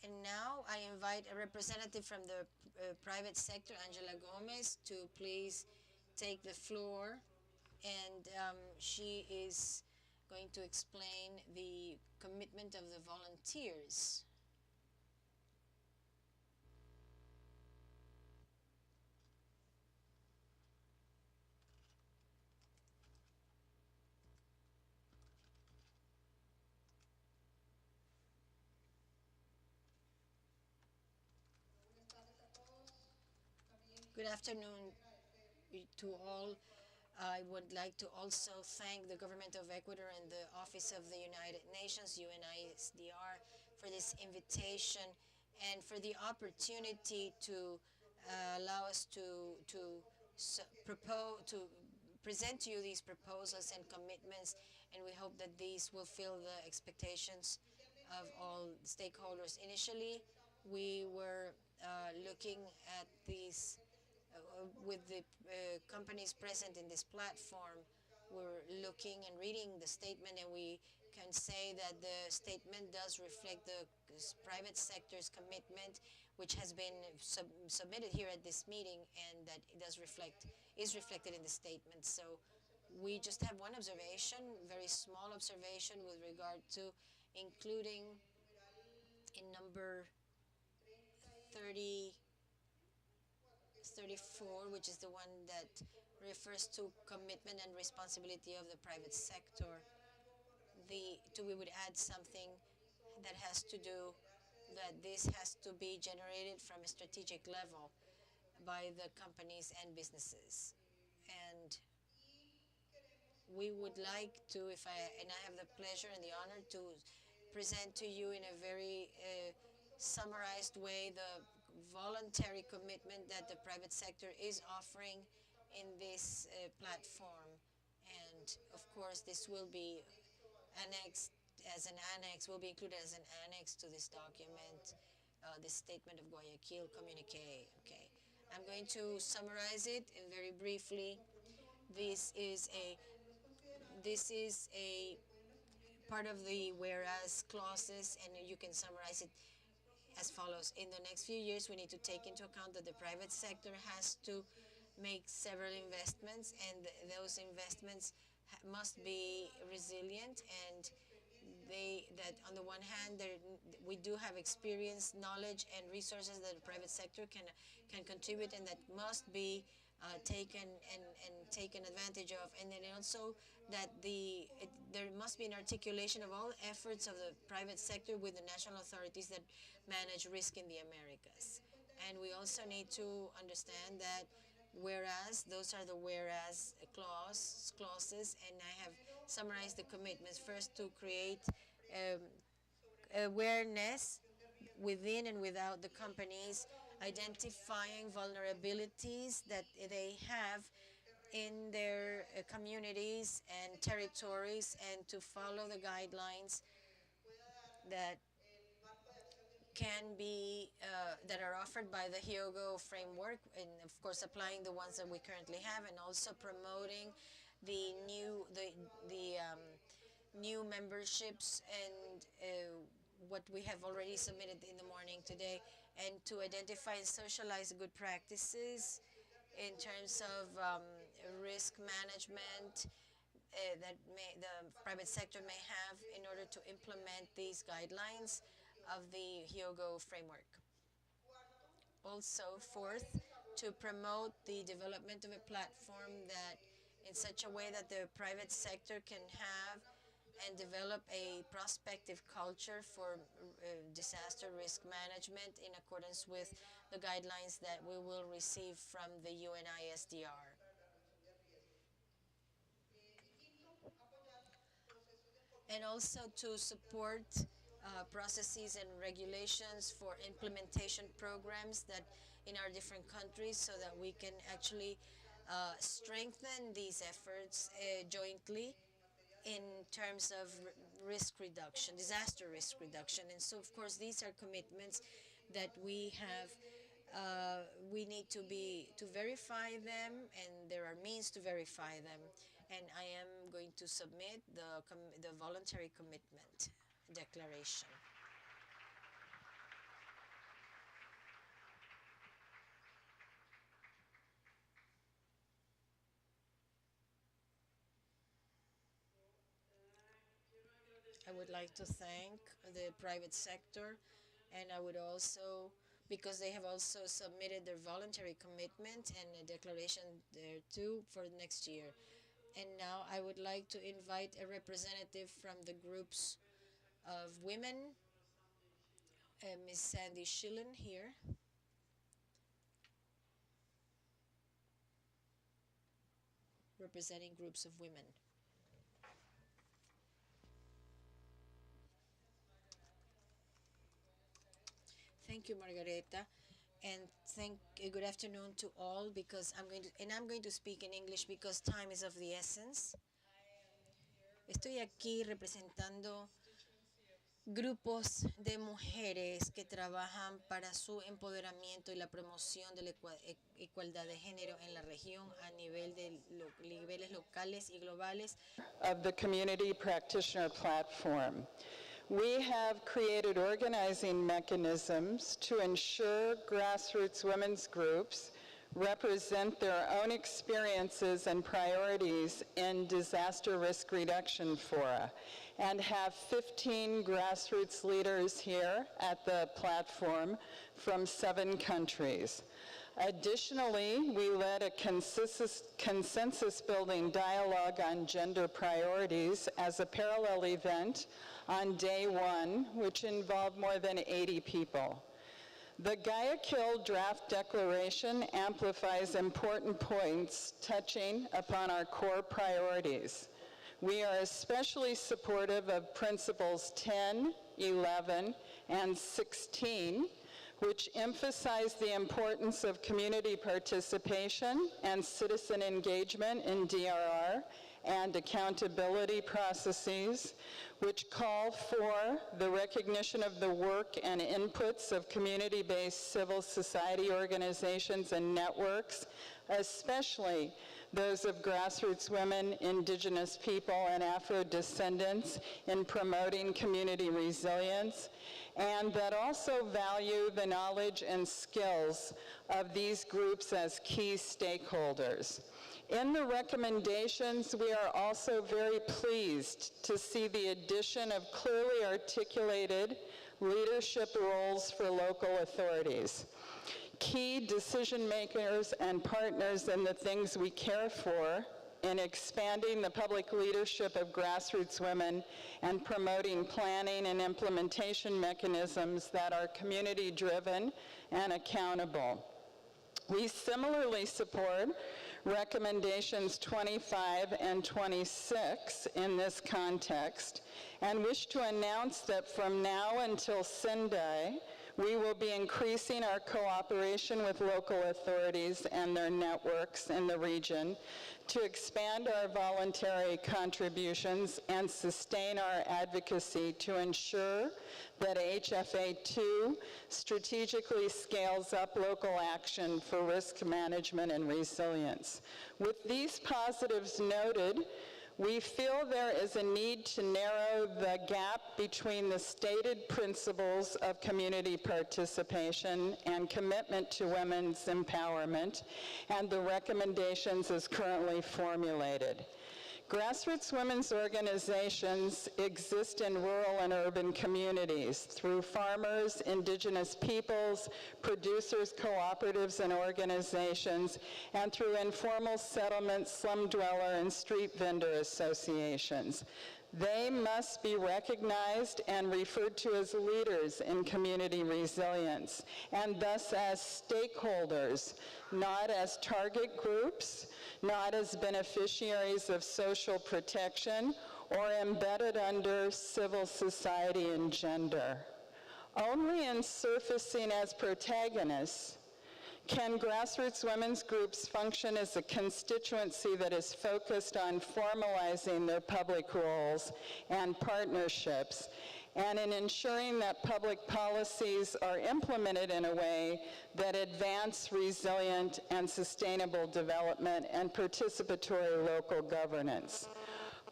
And now I invite a representative from the private sector, Angela Gomez, to please take the floor. And she is going to explain the commitment of the volunteers. Good afternoon to all. I would like to also thank the government of Ecuador and the Office of the United Nations, UNISDR, for this invitation and for the opportunity to allow us to propose to present to you these proposals and commitments, and we hope that these will fill the expectations of all stakeholders. Initially, we were looking at these with the companies present in this platform. We're looking and reading the statement, and we can say that the statement does reflect the private sector's commitment, which has been submitted here at this meeting, and that it does reflect is reflected in the statement. So we just have one observation, very small observation, with regard to including in number 30 34, which is the one that refers to commitment and responsibility of the private sector. We would add something that has to do that this has to be generated from a strategic level by the companies and businesses. And we would like to, and I have the pleasure and the honor to present to you in a very summarized way the voluntary commitment that the private sector is offering in this platform. And of course, this will be annexed will be included as an annex to this document, this statement of Guayaquil communique. Okay, I'm going to summarize it very briefly. This is a this is a part of the whereas clauses, and you can summarize it as follows. In the next few years, we need to take into account that the private sector has to make several investments, and those investments must be resilient, and that on the one hand, we do have experience, knowledge, and resources that the private sector can contribute, and that must be taken and taken advantage of. And then also that there must be an articulation of all efforts of the private sector with the national authorities that manage risk in the Americas. And we also need to understand that whereas, those are the whereas clauses, and I have summarized the commitments. First, to create um, awareness within and without the companies, identifying vulnerabilities that they have in their communities and territories, and to follow the guidelines that can be that are offered by the Hyogo framework, and of course applying the ones that we currently have, and also promoting the new memberships and what we have already submitted in the morning today, and to identify and socialize good practices in terms of risk management that the private sector may have in order to implement these guidelines of the Hyogo framework. Also, fourth, to promote the development of a platform that in such a way that the private sector can have and develop a prospective culture for disaster risk management in accordance with the guidelines that we will receive from the UNISDR. And also to support processes and regulations for implementation programs that in our different countries, so that we can actually strengthen these efforts jointly in terms of risk reduction, disaster risk reduction. And so, of course, these are commitments that we have. We need to verify them, and there are means to verify them. And I am going to submit the voluntary commitment declaration. I would like to thank the private sector, and I would also, because they have also submitted their voluntary commitment and a declaration there too for next year. And now I would like to invite a representative from the groups of women, Ms. Sandy Schillen here. Representing groups of women. Thank you, Margareta, and good afternoon to all. Because I'm going to speak in English because time is of the essence. Estoy aquí representando grupos de mujeres que trabajan para su empoderamiento y la promoción de la igualdad de género en la región a nivel de niveles locales y globales. Of the Community Practitioner Platform. We have created organizing mechanisms to ensure grassroots women's groups represent their own experiences and priorities in disaster risk reduction fora, and have 15 grassroots leaders here at the platform from 7 countries. Additionally, we led a consensus-building dialogue on gender priorities as a parallel event on day 1, which involved more than 80 people. The Guayaquil draft declaration amplifies important points touching upon our core priorities. We are especially supportive of principles 10, 11, and 16, which emphasize the importance of community participation and citizen engagement in DRR and accountability processes, which call for the recognition of the work and inputs of community-based civil society organizations and networks, especially those of grassroots women, indigenous people, and Afro-descendants in promoting community resilience, and that also value the knowledge and skills of these groups as key stakeholders. In the recommendations, we are also very pleased to see the addition of clearly articulated leadership roles for local authorities. Key decision makers and partners in the things we care for in expanding the public leadership of grassroots women and promoting planning and implementation mechanisms that are community-driven and accountable. We similarly support recommendations 25 and 26 in this context, and wish to announce that from now until Sendai, we will be increasing our cooperation with local authorities and their networks in the region to expand our voluntary contributions and sustain our advocacy to ensure that HFA2 strategically scales up local action for risk management and resilience. With these positives noted, we feel there is a need to narrow the gap between the stated principles of community participation and commitment to women's empowerment and the recommendations as currently formulated. Grassroots women's organizations exist in rural and urban communities through farmers, indigenous peoples, producers, cooperatives, and organizations, and through informal settlements, slum dweller, and street vendor associations. They must be recognized and referred to as leaders in community resilience, and thus as stakeholders, not as target groups, not as beneficiaries of social protection, or embedded under civil society and gender. Only in surfacing as protagonists can grassroots women's groups function as a constituency that is focused on formalizing their public roles and partnerships, and in ensuring that public policies are implemented in a way that advance resilient and sustainable development and participatory local governance.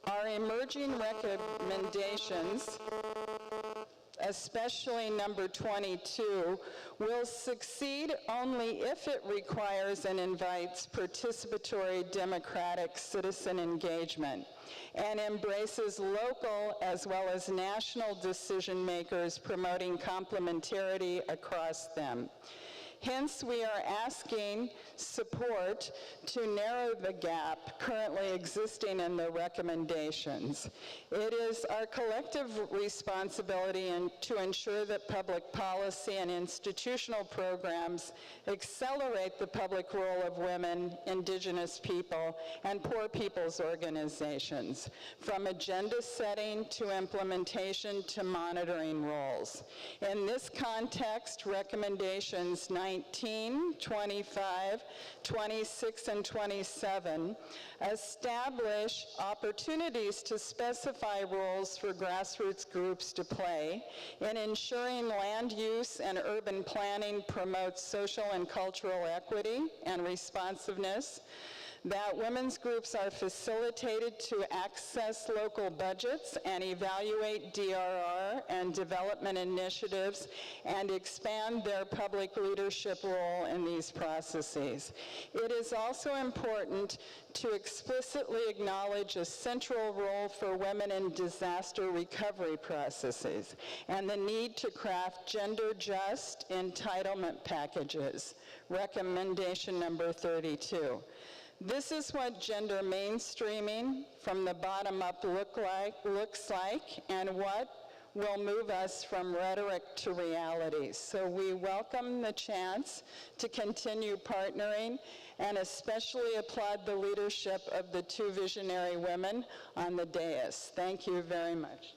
Our emerging recommendations especially number 22, will succeed only if it requires and invites participatory democratic citizen engagement and embraces local as well as national decision makers promoting complementarity across them. Hence, we are asking support to narrow the gap currently existing in the recommendations. It is our collective responsibility to ensure that public policy and institutional programs accelerate the public role of women, Indigenous people, and poor people's organizations, from agenda setting to implementation to monitoring roles. In this context, recommendations 19, 25, 26, and 27 establish opportunities to specify roles for grassroots groups to play in ensuring land use and urban planning promotes social and cultural equity and responsiveness, that women's groups are facilitated to access local budgets and evaluate DRR and development initiatives and expand their public leadership role in these processes. It is also important to explicitly acknowledge a central role for women in disaster recovery processes and the need to craft gender-just entitlement packages, recommendation number 32. This is what gender mainstreaming from the bottom up looks like and what will move us from rhetoric to reality. So we welcome the chance to continue partnering and especially applaud the leadership of the two visionary women on the dais. Thank you very much.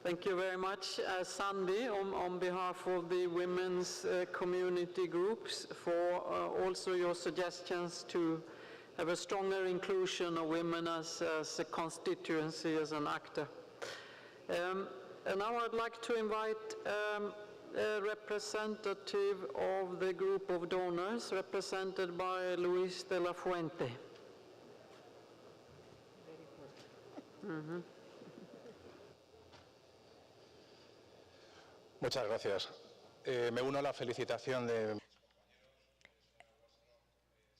Thank you very much, Sandy, on behalf of the women's community groups, for also your suggestions to have a stronger inclusion of women as a constituency, as an actor. And now I'd like to invite a representative of the group of donors, represented by Luis de la Fuente. Mm-hmm. Muchas gracias. Me uno a la felicitación de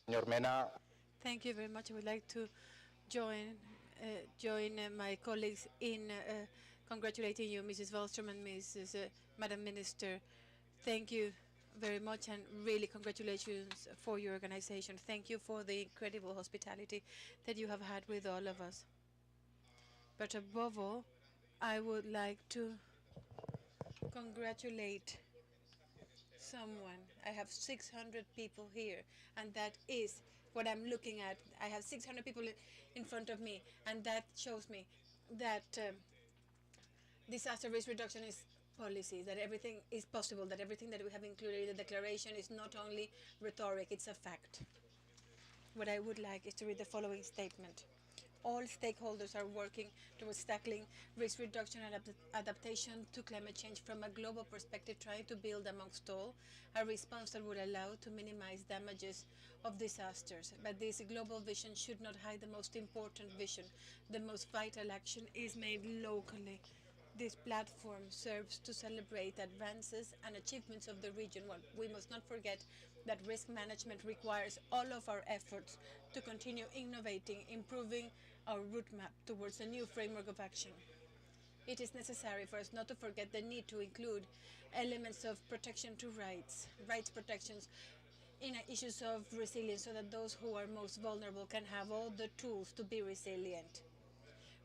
señor Mena. Thank you very much. I would like to join my colleagues in congratulating you, Mrs. Wallström and Madam Minister. Thank you very much, and really congratulations for your organization. Thank you for the incredible hospitality that you have had with all of us. But above all, I would like to congratulate someone. I have 600 people here, and that is what I'm looking at. I have 600 people in front of me, and that shows me that disaster risk reduction is policy, that everything is possible, that everything that we have included in the declaration is not only rhetoric, it's a fact. What I would like is to read the following statement. All stakeholders are working towards tackling risk reduction and adaptation to climate change from a global perspective, trying to build amongst all a response that would allow to minimize damages of disasters. But this global vision should not hide the most important vision. The most vital action is made locally. This platform serves to celebrate advances and achievements of the region. Well, we must not forget that risk management requires all of our efforts to continue innovating, improving our roadmap towards a new framework of action. It is necessary for us not to forget the need to include elements of protection to rights protections in issues of resilience, so that those who are most vulnerable can have all the tools to be resilient.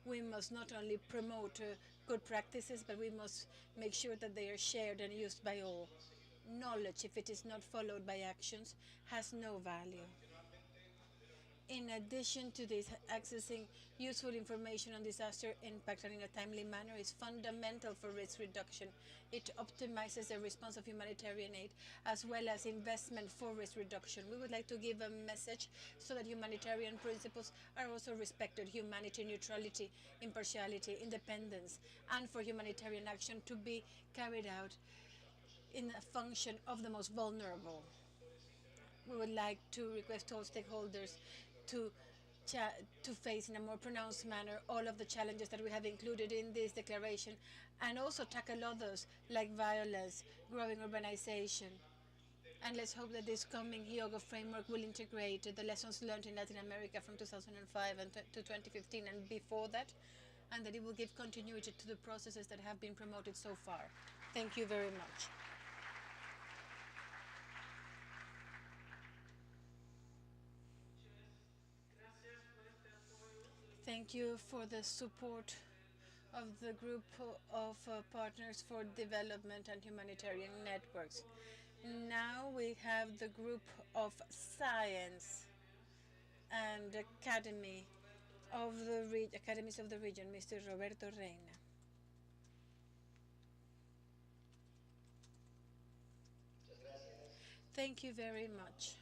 We must not only promote good practices, but we must make sure that they are shared and used by all. Knowledge, if it is not followed by actions, has no value. In addition to this, accessing useful information on disaster impact and in a timely manner is fundamental for risk reduction. It optimizes the response of humanitarian aid as well as investment for risk reduction. We would like to give a message so that humanitarian principles are also respected: humanity, neutrality, impartiality, independence, and for humanitarian action to be carried out in a function of the most vulnerable. We would like to request all stakeholders to to face in a more pronounced manner all of the challenges that we have included in this declaration, and also tackle others like violence, growing urbanization. And let's hope that this coming Hyogo framework will integrate the lessons learned in Latin America from 2005 and to 2015 and before that, and that it will give continuity to the processes that have been promoted so far. Thank you very much. Thank you for the support of the group of partners for development and humanitarian networks. Now we have the group of science and academies of the region, Mr. Roberto Reina. Thank you very much.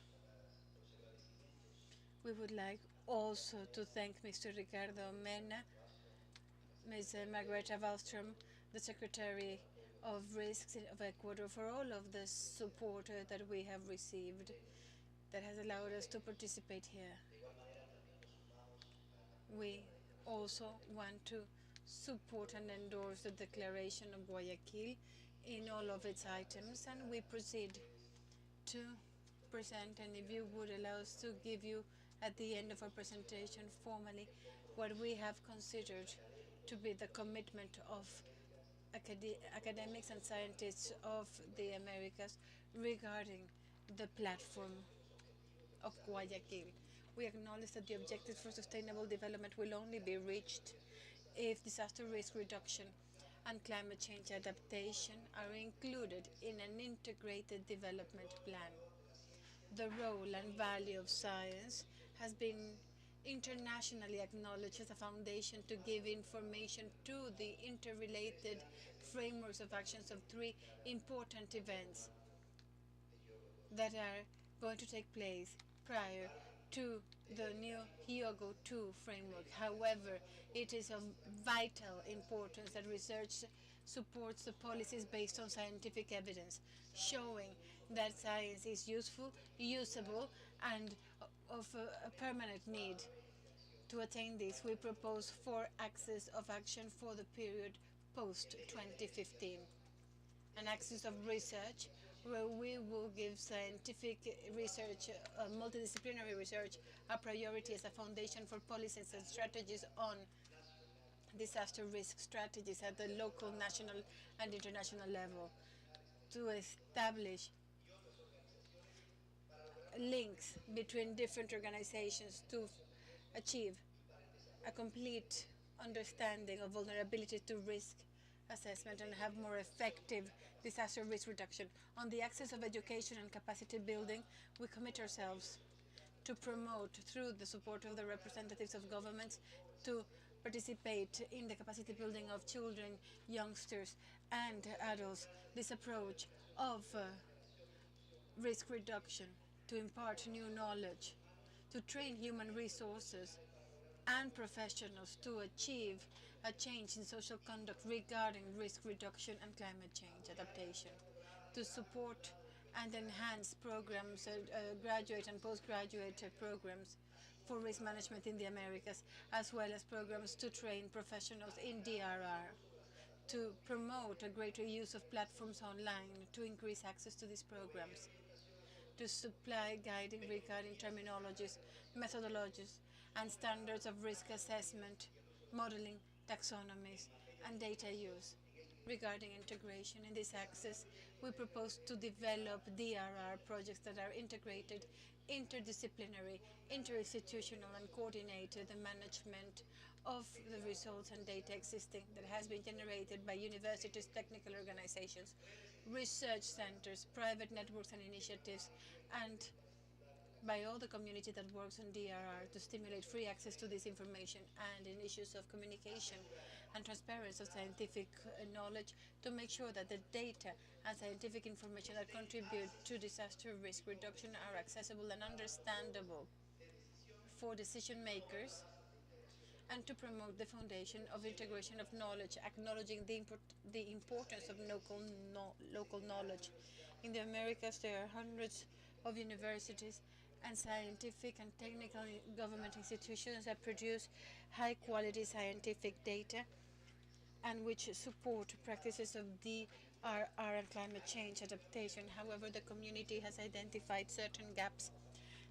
We would like also to thank Mr. Ricardo Mena, Ms. Margareta Wallström, the Secretary of Risks of Ecuador, for all of the support that we have received that has allowed us to participate here. We also want to support and endorse the Declaration of Guayaquil in all of its items, and we proceed to present, and if you would allow us to give you at the end of our presentation formally what we have considered to be the commitment of academics and scientists of the Americas regarding the platform of Guayaquil. We acknowledge that the objectives for sustainable development will only be reached if disaster risk reduction and climate change adaptation are included in an integrated development plan. The role and value of science has been internationally acknowledged as a foundation to give information to the interrelated frameworks of actions of three important events that are going to take place prior to the new Hyogo 2 framework. However, it is of vital importance that research supports the policies based on scientific evidence, showing that science is useful, usable, and of a permanent need. To attain this, we propose 4 axes of action for the period post-2015. An axis of research, where we will give scientific research, multidisciplinary research, a priority as a foundation for policies and strategies on disaster risk strategies at the local, national, and international level, to establish links between different organizations to achieve a complete understanding of vulnerability to risk assessment and have more effective disaster risk reduction. On the axis of education and capacity building, we commit ourselves to promote, through the support of the representatives of governments, to participate in the capacity building of children, youngsters, and adults, this approach of risk reduction, to impart new knowledge, to train human resources and professionals to achieve a change in social conduct regarding risk reduction and climate change adaptation, to support and enhance programs, graduate and postgraduate programs for risk management in the Americas, as well as programs to train professionals in DRR, to promote a greater use of platforms online to increase access to these programs, to supply guiding regarding terminologies, methodologies, and standards of risk assessment, modeling, taxonomies, and data use. Regarding integration in this axis, we propose to develop DRR projects that are integrated, interdisciplinary, interinstitutional, and coordinate the management of the results and data existing that has been generated by universities, technical organizations, research centers, private networks and initiatives, and by all the community that works on DRR to stimulate free access to this information, and in issues of communication and transparency of scientific knowledge, to make sure that the data and scientific information that contribute to disaster risk reduction are accessible and understandable for decision makers, and to promote the foundation of integration of knowledge, acknowledging the importance of local knowledge. In the Americas, there are hundreds of universities and scientific and technical government institutions that produce high-quality scientific data and which support practices of DRR and climate change adaptation. However, the community has identified certain gaps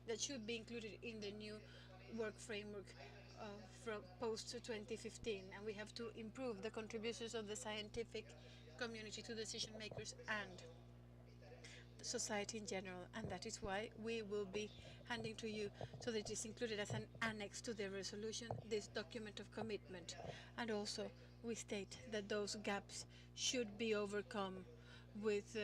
that should be included in the new work framework from post-2015, and we have to improve the contributions of the scientific community to decision makers and society in general, and that is why we will be handing to you, so that it is included as an annex to the resolution, this document of commitment. And also we state that those gaps should be overcome with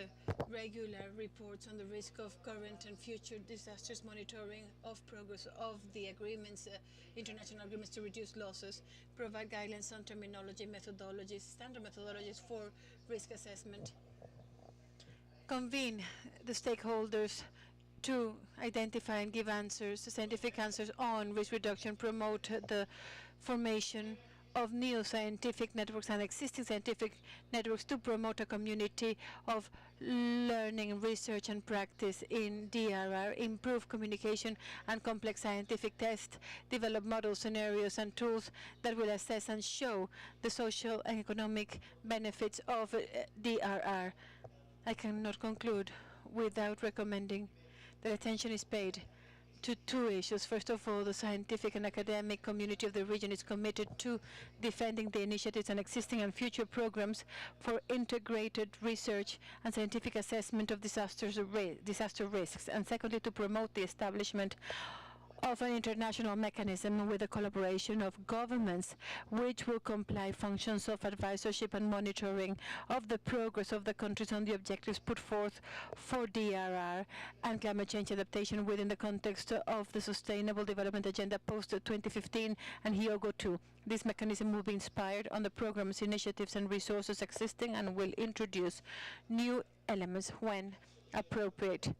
regular reports on the risk of current and future disasters, monitoring of progress of the agreements, international agreements to reduce losses, provide guidelines on terminology, methodologies, standard methodologies for risk assessment, convene the stakeholders to identify and give answers, scientific answers on risk reduction, promote the formation of new scientific networks and existing scientific networks to promote a community of learning, research and practice in DRR, improve communication and complex scientific tests, develop model scenarios and tools that will assess and show the social and economic benefits of DRR. I cannot conclude without recommending that attention is paid to two issues. First of all, the scientific and academic community of the region is committed to defending the initiatives and existing and future programs for integrated research and scientific assessment of disaster risks. And secondly, to promote the establishment of an international mechanism with the collaboration of governments, which will comply functions of advisorship and monitoring of the progress of the countries on the objectives put forth for DRR and climate change adaptation within the context of the Sustainable Development Agenda post-2015 and Hyogo 2. This mechanism will be inspired on the programs, initiatives and resources existing and will introduce new elements when appropriate.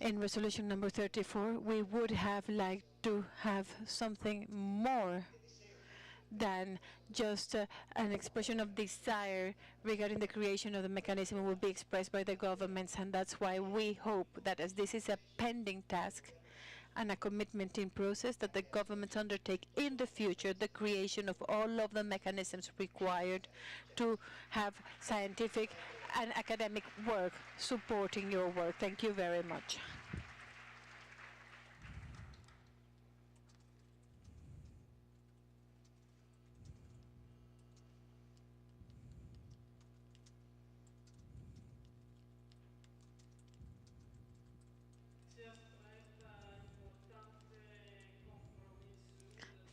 In resolution number 34, we would have liked to have something more than just an expression of desire regarding the creation of the mechanism will be expressed by the governments, and that's why we hope that, as this is a pending task and a commitment in process, that the governments undertake in the future the creation of all of the mechanisms required to have scientific and academic work supporting your work. Thank you very much.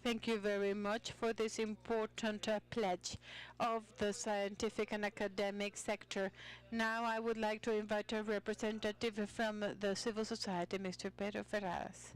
Thank you very much for this important pledge of the scientific and academic sector. Now I would like to invite a representative from the civil society, Mr. Pedro Ferraz.